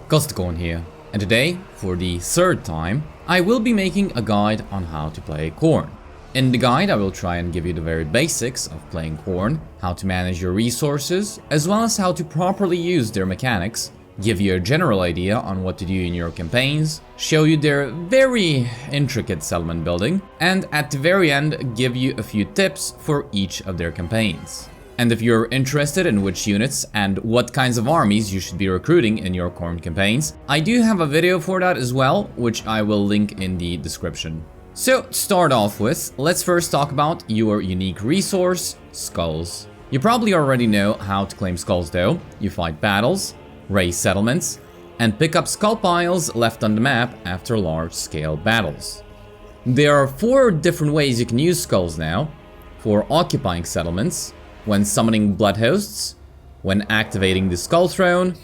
Khorne here, and today, for the third time, I will be making a guide on how to play Khorne. In the guide, I will try and give you the very basics of playing Khorne, how to manage your resources, as well as how to properly use their mechanics, give you a general idea on what to do in your campaigns, show you their very intricate settlement building, and at the very end, give you a few tips for each of their campaigns. And if you're interested in which units and what kinds of armies you should be recruiting in your Khorne campaigns, I do have a video for that as well, which I will link in the description. So, to start off with, let's first talk about your unique resource, skulls. You probably already know how to claim skulls though. You fight battles, raise settlements, and pick up skull piles left on the map after large-scale battles. There are 4 different ways you can use skulls now: for occupying settlements, when summoning blood hosts, when activating the skull throne,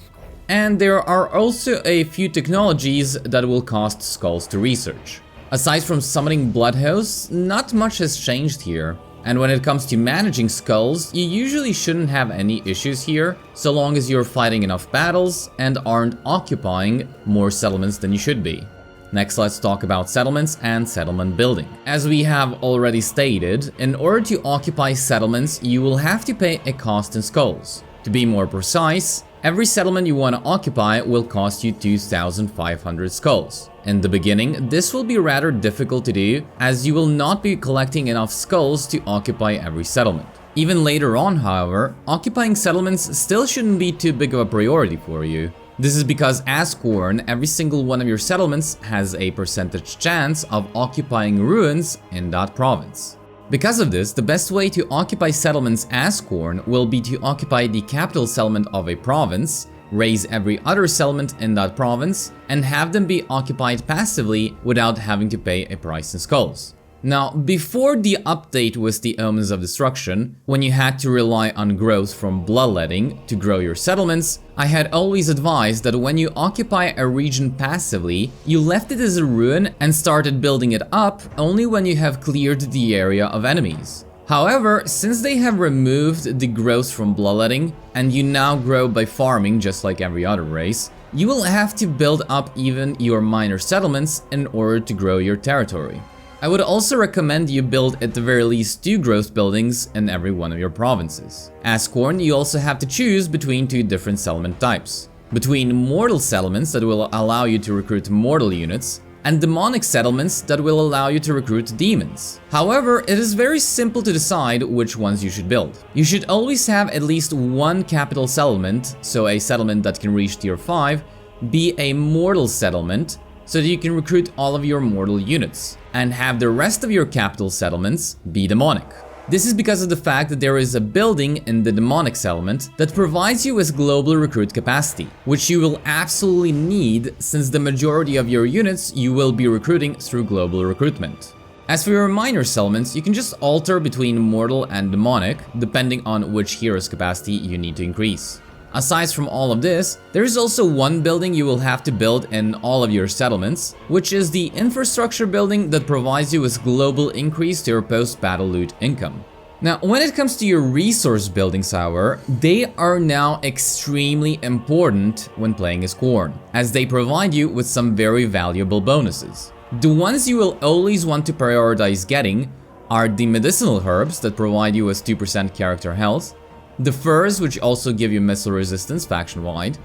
and there are also a few technologies that will cost skulls to research. Aside from summoning blood hosts, not much has changed here, and when it comes to managing skulls, you usually shouldn't have any issues here, so long as you're fighting enough battles and aren't occupying more settlements than you should be. Next, let's talk about settlements and settlement building. As we have already stated, in order to occupy settlements, you will have to pay a cost in skulls. To be more precise, every settlement you want to occupy will cost you 2,500 skulls. In the beginning, this will be rather difficult to do, as you will not be collecting enough skulls to occupy every settlement. Even later on, however, occupying settlements still shouldn't be too big of a priority for you. This is because as Khorne, every single one of your settlements has a percentage chance of occupying ruins in that province. Because of this, the best way to occupy settlements as Khorne will be to occupy the capital settlement of a province, raise every other settlement in that province, and have them be occupied passively without having to pay a price in skulls. Now, before the update with the Omens of Destruction, when you had to rely on growth from bloodletting to grow your settlements, I had always advised that when you occupy a region passively, you left it as a ruin and started building it up only when you have cleared the area of enemies. However, since they have removed the growth from bloodletting, and you now grow by farming just like every other race, you will have to build up even your minor settlements in order to grow your territory. I would also recommend you build at the very least 2 growth buildings in every one of your provinces. As Khorne, you also have to choose between 2 different settlement types. Between mortal settlements that will allow you to recruit mortal units, and demonic settlements that will allow you to recruit demons. However, it is very simple to decide which ones you should build. You should always have at least 1 capital settlement, so a settlement that can reach tier 5, be a mortal settlement, so that you can recruit all of your mortal units, and have the rest of your capital settlements be demonic. This is because of the fact that there is a building in the demonic settlement that provides you with global recruit capacity, which you will absolutely need since the majority of your units you will be recruiting through global recruitment. As for your minor settlements, you can just alter between mortal and demonic, depending on which hero's capacity you need to increase. Aside from all of this, there is also one building you will have to build in all of your settlements, which is the infrastructure building that provides you with global increase to your post-battle loot income. Now, when it comes to your resource buildings, however, they are now extremely important when playing as Khorne, as they provide you with some very valuable bonuses. The ones you will always want to prioritize getting are the medicinal herbs that provide you with 2% character health, the furs, which also give you missile resistance faction-wide,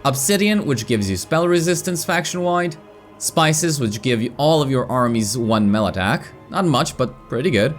obsidian, which gives you spell resistance faction-wide, spices, which give you all of your armies 1 melee attack, not much but pretty good,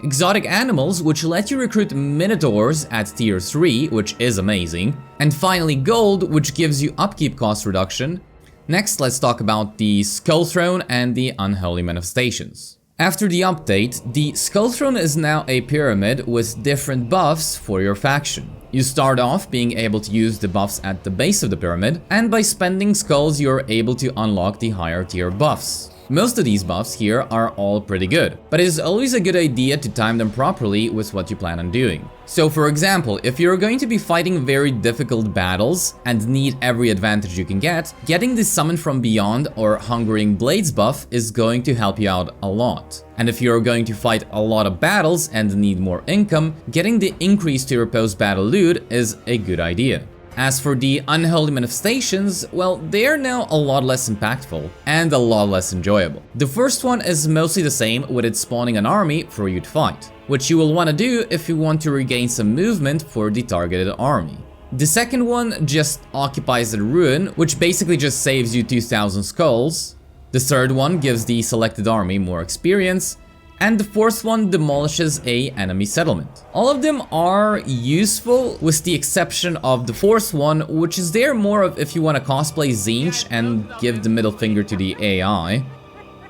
exotic animals, which let you recruit minotaurs at tier 3, which is amazing, and finally gold, which gives you upkeep cost reduction. Next, let's talk about the Skull Throne and the Unholy Manifestations. After the update, the Skull Throne is now a pyramid with different buffs for your faction. You start off being able to use the buffs at the base of the pyramid, and by spending skulls you're able to unlock the higher tier buffs. Most of these buffs here are all pretty good, but it is always a good idea to time them properly with what you plan on doing. So for example, if you're going to be fighting very difficult battles and need every advantage you can get, getting the Summon from Beyond or Hungering Blades buff is going to help you out a lot. And if you're going to fight a lot of battles and need more income, getting the increase to your post-battle loot is a good idea. As for the unholy manifestations, well, they are now a lot less impactful and a lot less enjoyable. The first one is mostly the same, with it spawning an army for you to fight, which you will want to do if you want to regain some movement for the targeted army. The second one just occupies the ruin, which basically just saves you 2000 skulls. The third one gives the selected army more experience, and the fourth one demolishes a enemy settlement. All of them are useful, with the exception of the fourth one, which is there more of if you want to cosplay Tzeentch and give the middle finger to the AI.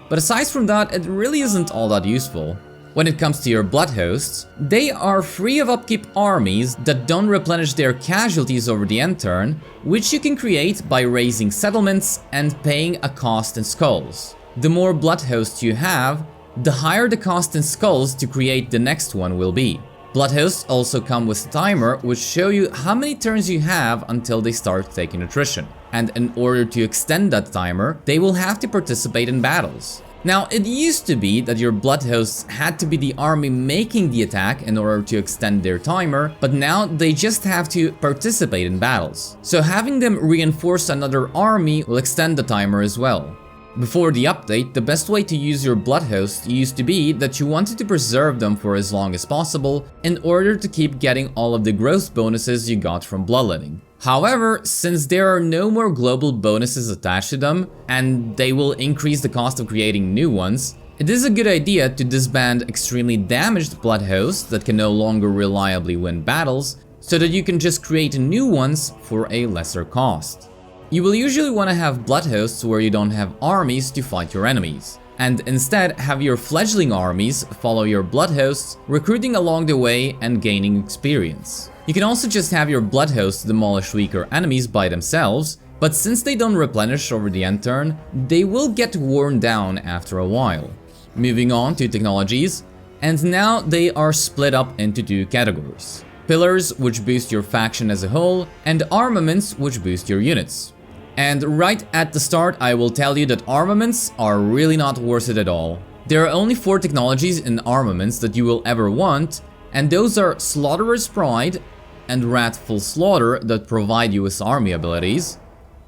But aside from that, it really isn't all that useful. When it comes to your blood hosts, they are free of upkeep armies that don't replenish their casualties over the end turn, which you can create by raising settlements and paying a cost in skulls. The more blood hosts you have, the higher the cost in skulls to create the next one will be. Blood hosts also come with a timer, which show you how many turns you have until they start taking attrition. And in order to extend that timer, they will have to participate in battles. Now, it used to be that your blood hosts had to be the army making the attack in order to extend their timer, but now they just have to participate in battles. So having them reinforce another army will extend the timer as well. Before the update, the best way to use your blood hosts used to be that you wanted to preserve them for as long as possible in order to keep getting all of the growth bonuses you got from bloodletting. However, since there are no more global bonuses attached to them, and they will increase the cost of creating new ones, it is a good idea to disband extremely damaged blood hosts that can no longer reliably win battles, so that you can just create new ones for a lesser cost. You will usually want to have blood hosts where you don't have armies to fight your enemies, and instead have your fledgling armies follow your blood hosts, recruiting along the way and gaining experience. You can also just have your blood hosts demolish weaker enemies by themselves, but since they don't replenish over the end turn, they will get worn down after a while. Moving on to technologies, and now they are split up into two categories: pillars, which boost your faction as a whole, and armaments, which boost your units. And right at the start, I will tell you that armaments are really not worth it at all. There are only 4 technologies in armaments that you will ever want, and those are Slaughterer's Pride and Wrathful Slaughter that provide you with army abilities,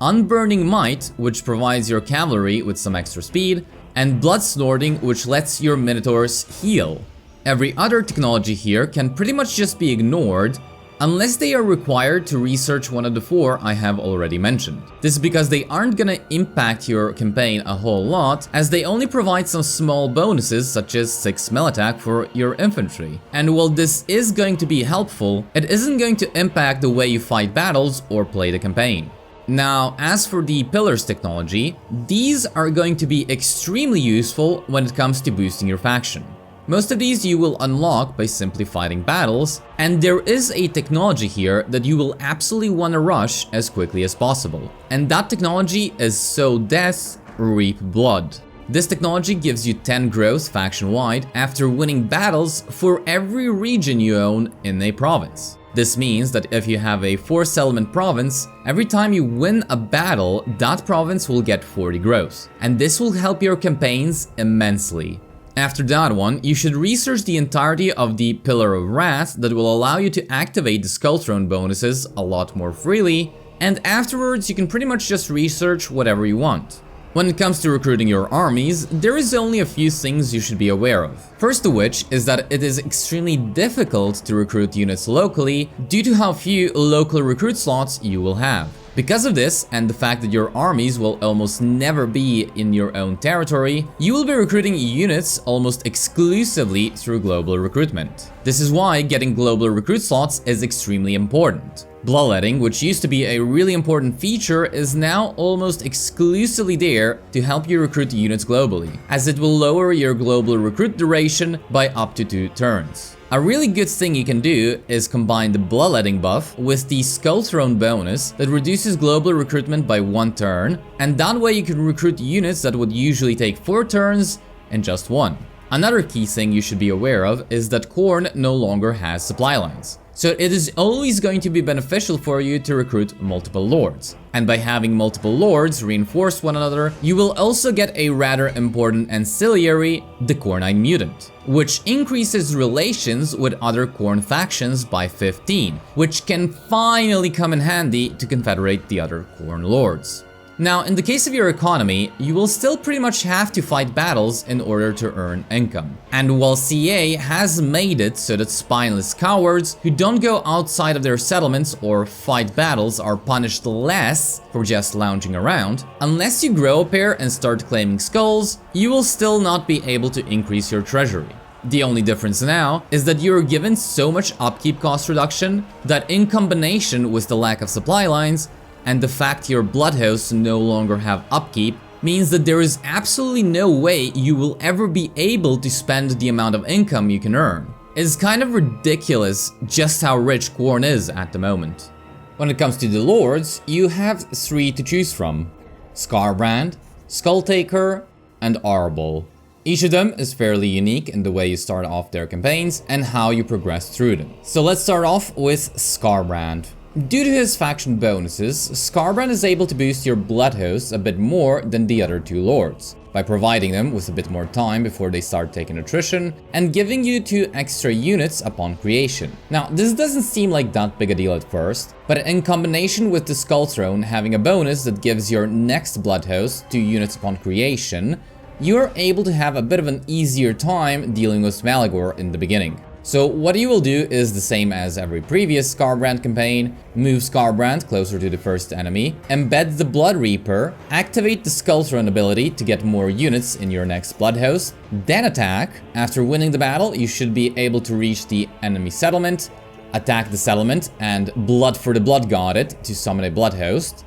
Unburning Might, which provides your cavalry with some extra speed, and Blood Snorting, which lets your Minotaurs heal. Every other technology here can pretty much just be ignored, unless they are required to research one of the 4 I have already mentioned. This is because they aren't gonna impact your campaign a whole lot, as they only provide some small bonuses such as 6 melee attack for your infantry. And while this is going to be helpful, it isn't going to impact the way you fight battles or play the campaign. Now, as for the pillars technology, these are going to be extremely useful when it comes to boosting your faction. Most of these you will unlock by simply fighting battles, and there is a technology here that you will absolutely want to rush as quickly as possible. And that technology is Sow Death, Reap Blood. This technology gives you 10 growth faction-wide after winning battles for every region you own in a province. This means that if you have a 4-settlement province, every time you win a battle, that province will get 40 growth. And this will help your campaigns immensely. After that one, you should research the entirety of the Pillar of Wrath that will allow you to activate the Skull Throne bonuses a lot more freely, and afterwards you can pretty much just research whatever you want. When it comes to recruiting your armies, there is only a few things you should be aware of. First of which is that it is extremely difficult to recruit units locally due to how few local recruit slots you will have. Because of this, and the fact that your armies will almost never be in your own territory, you will be recruiting units almost exclusively through global recruitment. This is why getting global recruit slots is extremely important. Bloodletting, which used to be a really important feature, is now almost exclusively there to help you recruit units globally, as it will lower your global recruit duration by up to 2 turns. A really good thing you can do is combine the Bloodletting buff with the Skull Throne bonus that reduces global recruitment by 1 turn, and that way you can recruit units that would usually take 4 turns in just 1. Another key thing you should be aware of is that Khorne no longer has supply lines. So it is always going to be beneficial for you to recruit multiple lords. And by having multiple lords reinforce one another, you will also get a rather important ancillary, the Khorne Mutant, which increases relations with other Khorne factions by 15, which can finally come in handy to confederate the other Khorne lords. Now, in the case of your economy, you will still pretty much have to fight battles in order to earn income. And while CA has made it so that spineless cowards who don't go outside of their settlements or fight battles are punished less for just lounging around, unless you grow a pair and start claiming skulls, you will still not be able to increase your treasury. The only difference now is that you're given so much upkeep cost reduction that in combination with the lack of supply lines, and the fact your blood hosts no longer have upkeep means that there is absolutely no way you will ever be able to spend the amount of income you can earn. It's kind of ridiculous just how rich Khorne is at the moment. When it comes to the lords, you have 3 to choose from: Skarbrand, Skulltaker, and Arbaal. Each of them is fairly unique in the way you start off their campaigns and how you progress through them. So let's start off with Skarbrand. Due to his faction bonuses, Skarbrand is able to boost your blood hosts a bit more than the other 2 lords, by providing them with a bit more time before they start taking attrition, and giving you 2 extra units upon creation. Now, this doesn't seem like that big a deal at first, but in combination with the Skull Throne having a bonus that gives your next blood host 2 units upon creation, you're able to have a bit of an easier time dealing with Malagor in the beginning. So what you will do is the same as every previous Skarbrand campaign: move Skarbrand closer to the first enemy, embed the Blood Reaper, activate the Skull Throne ability to get more units in your next blood host, then attack. After winning the battle, you should be able to reach the enemy settlement, attack the settlement, and Blood for the Blood God it to summon a blood host.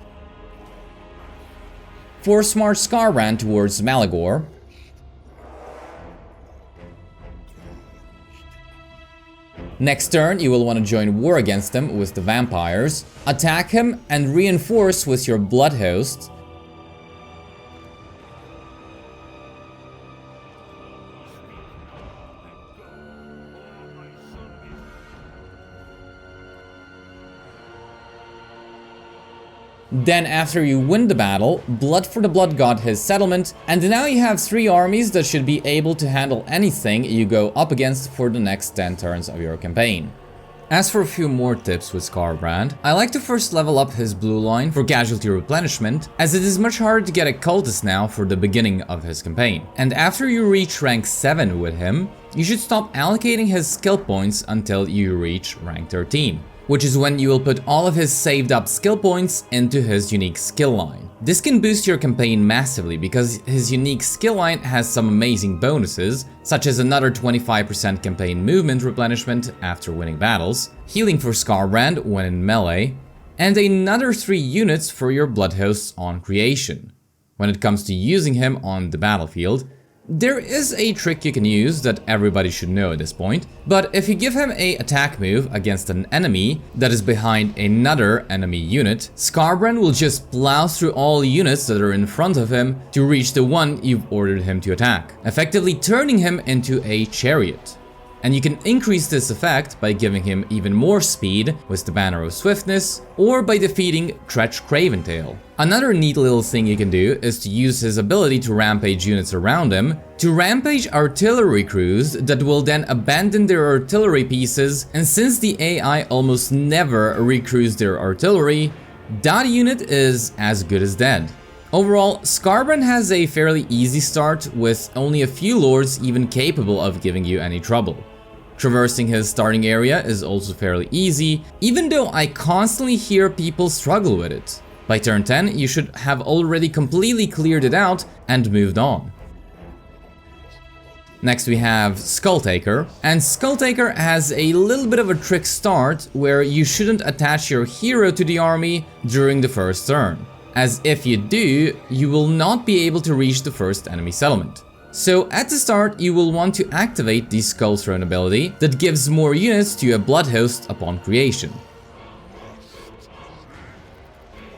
Force march Skarbrand towards Malagor. Next turn, you will want to join war against him with the vampires, attack him, and reinforce with your blood host. Then after you win the battle, Blood for the Blood got his settlement, and now you have 3 armies that should be able to handle anything you go up against for the next 10 turns of your campaign. As for a few more tips with Skarbrand, I like to first level up his blue line for casualty replenishment, as it is much harder to get a cultist now for the beginning of his campaign. And after you reach rank 7 with him, you should stop allocating his skill points until you reach rank 13. Which is when you will put all of his saved up skill points into his unique skill line. This can boost your campaign massively because his unique skill line has some amazing bonuses, such as another 25% campaign movement replenishment after winning battles, healing for Skarbrand when in melee, and another 3 units for your blood hosts on creation. When it comes to using him on the battlefield, there is a trick you can use that everybody should know at this point, but if you give him an attack move against an enemy that is behind another enemy unit, Skarbrand will just plow through all units that are in front of him to reach the one you've ordered him to attack, effectively turning him into a chariot. And you can increase this effect by giving him even more speed with the Banner of Swiftness, or by defeating Tretch Craventail. Another neat little thing you can do is to use his ability to rampage units around him, to rampage artillery crews that will then abandon their artillery pieces, and since the AI almost never recrews their artillery, that unit is as good as dead. Overall, Skarbrand has a fairly easy start with only a few lords even capable of giving you any trouble. Traversing his starting area is also fairly easy, even though I constantly hear people struggle with it. By turn 10, you should have already completely cleared it out and moved on. Next we have Skulltaker, and Skulltaker has a little bit of a trick start where you shouldn't attach your hero to the army during the first turn, as if you do, you will not be able to reach the first enemy settlement. So at the start, you will want to activate the Skull Throne ability that gives more units to a blood host upon creation.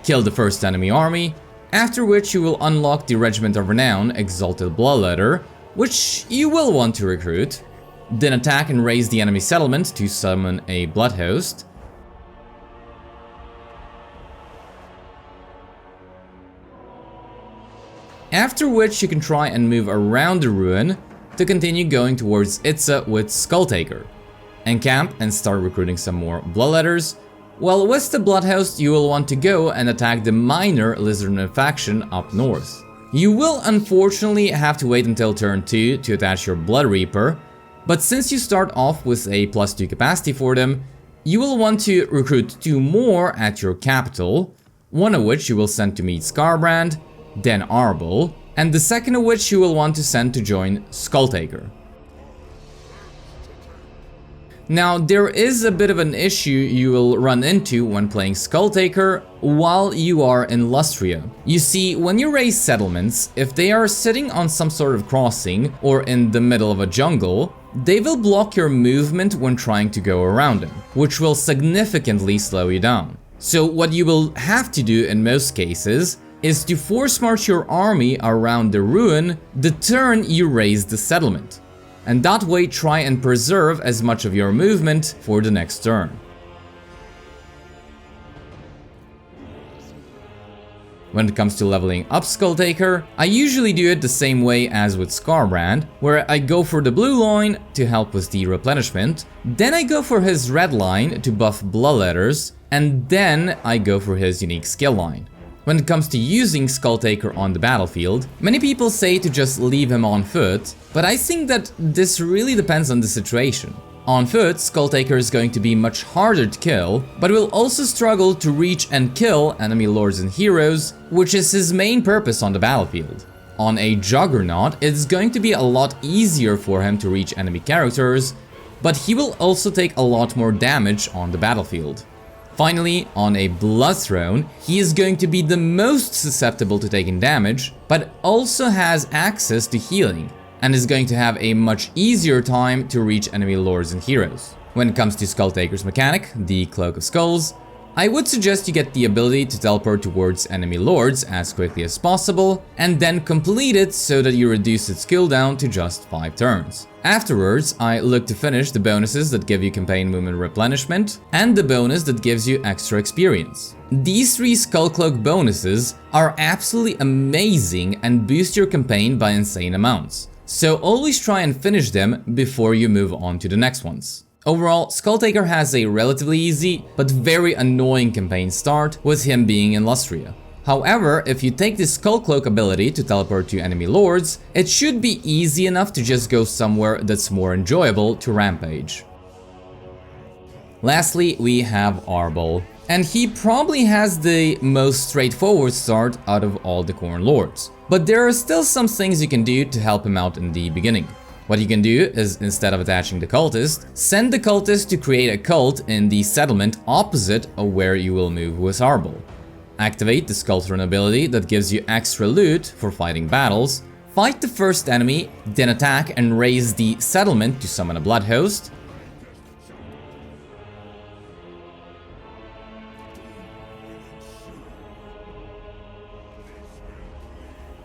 Kill the first enemy army, after which you will unlock the Regiment of Renown Exalted Bloodletter, which you will want to recruit. then attack and raise the enemy settlement to summon a blood host. After which you can try and move around the ruin to continue going towards Itza with Skulltaker. Encamp and start recruiting some more bloodletters. Well, with the Bloodhost you will want to go and attack the minor Lizardman faction up north. You will unfortunately have to wait until turn 2 to attach your Blood Reaper, but since you start off with a +2 capacity for them, you will want to recruit 2 more at your capital, one of which you will send to meet Skarbrand, then Arbaal, and the second of which you will want to send to join Skulltaker. Now, there is a bit of an issue you will run into when playing Skulltaker while you are in Lustria. You see, when you raise settlements, if they are sitting on some sort of crossing or in the middle of a jungle, they will block your movement when trying to go around them, which will significantly slow you down. So what you will have to do in most cases is to force march your army around the ruin the turn you raise the settlement, and that way try and preserve as much of your movement for the next turn. When it comes to leveling up Skulltaker, I usually do it the same way as with Skarbrand, where I go for the blue line to help with the replenishment, then I go for his red line to buff bloodletters, and then I go for his unique skill line. When it comes to using Skulltaker on the battlefield, many people say to just leave him on foot, but I think that this really depends on the situation. On foot, Skulltaker is going to be much harder to kill, but will also struggle to reach and kill enemy lords and heroes, which is his main purpose on the battlefield. On a Juggernaut, it's going to be a lot easier for him to reach enemy characters, but he will also take a lot more damage on the battlefield. Finally, on a Blood Throne, he is going to be the most susceptible to taking damage, but also has access to healing, and is going to have a much easier time to reach enemy lords and heroes. When it comes to Skulltaker's mechanic, the Cloak of Skulls, I would suggest you get the ability to teleport towards enemy lords as quickly as possible, and then complete it so that you reduce its cooldown to just 5 turns. Afterwards, I look to finish the bonuses that give you campaign movement replenishment, and the bonus that gives you extra experience. These 3 Skullcloak bonuses are absolutely amazing and boost your campaign by insane amounts, so always try and finish them before you move on to the next ones. Overall, Skulltaker has a relatively easy but very annoying campaign start, with him being in Lustria. However, if you take this Skullcloak ability to teleport to enemy lords, it should be easy enough to just go somewhere that's more enjoyable to rampage. Lastly, we have Arbaal, and he probably has the most straightforward start out of all the Khorne lords. But there are still some things you can do to help him out in the beginning. What you can do is, instead of attaching the cultist, send the cultist to create a cult in the settlement opposite of where you will move with Arbaal. Activate the Skullthrone ability that gives you extra loot for fighting battles, fight the first enemy, then attack and raise the settlement to summon a blood host.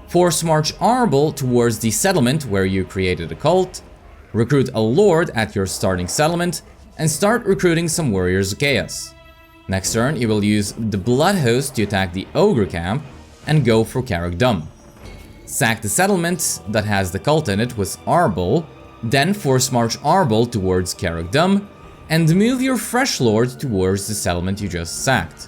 Force march Arbaal towards the settlement where you created a cult, recruit a lord at your starting settlement, and start recruiting some warriors of chaos. Next turn, you will use the blood host to attack the ogre camp and go for Carrick Dum. Sack the settlement that has the cult in it with Arbaal, then force march Arbaal towards Carrick Dum, and move your fresh lord towards the settlement you just sacked.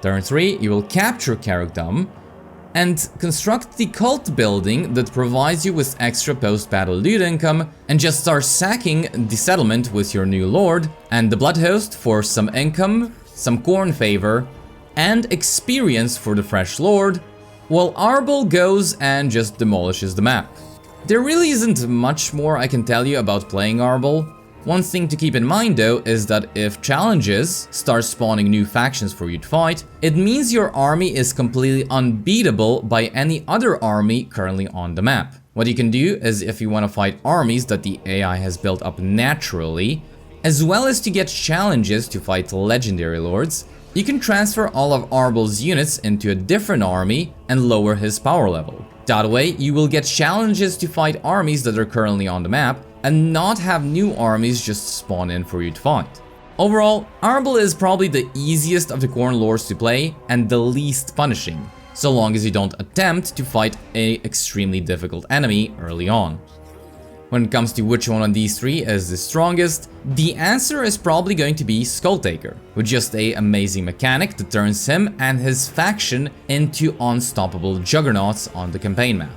Turn 3, you will capture Carrick Dum and construct the cult building that provides you with extra post-battle loot income, and just start sacking the settlement with your new lord and the blood host for some income, some Khorne favor, and experience for the fresh lord, while Arbaal goes and just demolishes the map. There really isn't much more I can tell you about playing Arbaal. One thing to keep in mind though is that if challenges start spawning new factions for you to fight, it means your army is completely unbeatable by any other army currently on the map. What you can do is, if you want to fight armies that the AI has built up naturally, as well as to get challenges to fight legendary lords, you can transfer all of Arbaal's units into a different army and lower his power level. That way, you will get challenges to fight armies that are currently on the map and not have new armies just spawn in for you to fight. Overall, Arbaal is probably the easiest of the Khorne lords to play and the least punishing, so long as you don't attempt to fight an extremely difficult enemy early on. When it comes to which one of these three is the strongest, the answer is probably going to be Skulltaker, with just an amazing mechanic that turns him and his faction into unstoppable juggernauts on the campaign map.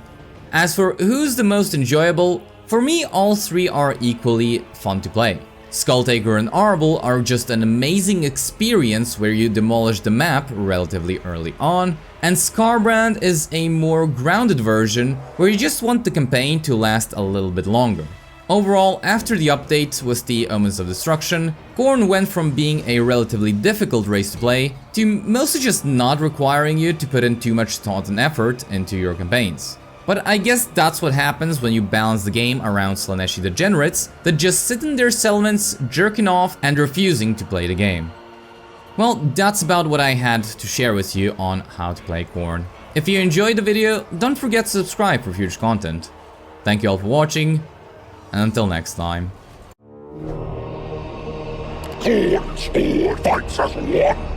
As for who's the most enjoyable, for me all three are equally fun to play. Skulltaker and Arbaal are just an amazing experience where you demolish the map relatively early on, and Skarbrand is a more grounded version where you just want the campaign to last a little bit longer. Overall, after the update with the Omens of Destruction, Khorne went from being a relatively difficult race to play to mostly just not requiring you to put in too much thought and effort into your campaigns. But I guess that's what happens when you balance the game around Slaaneshi degenerates that just sit in their settlements, jerking off and refusing to play the game. Well, that's about what I had to share with you on how to play Khorne. If you enjoyed the video, don't forget to subscribe for future content. Thank you all for watching, and until next time. Khorne fights as one.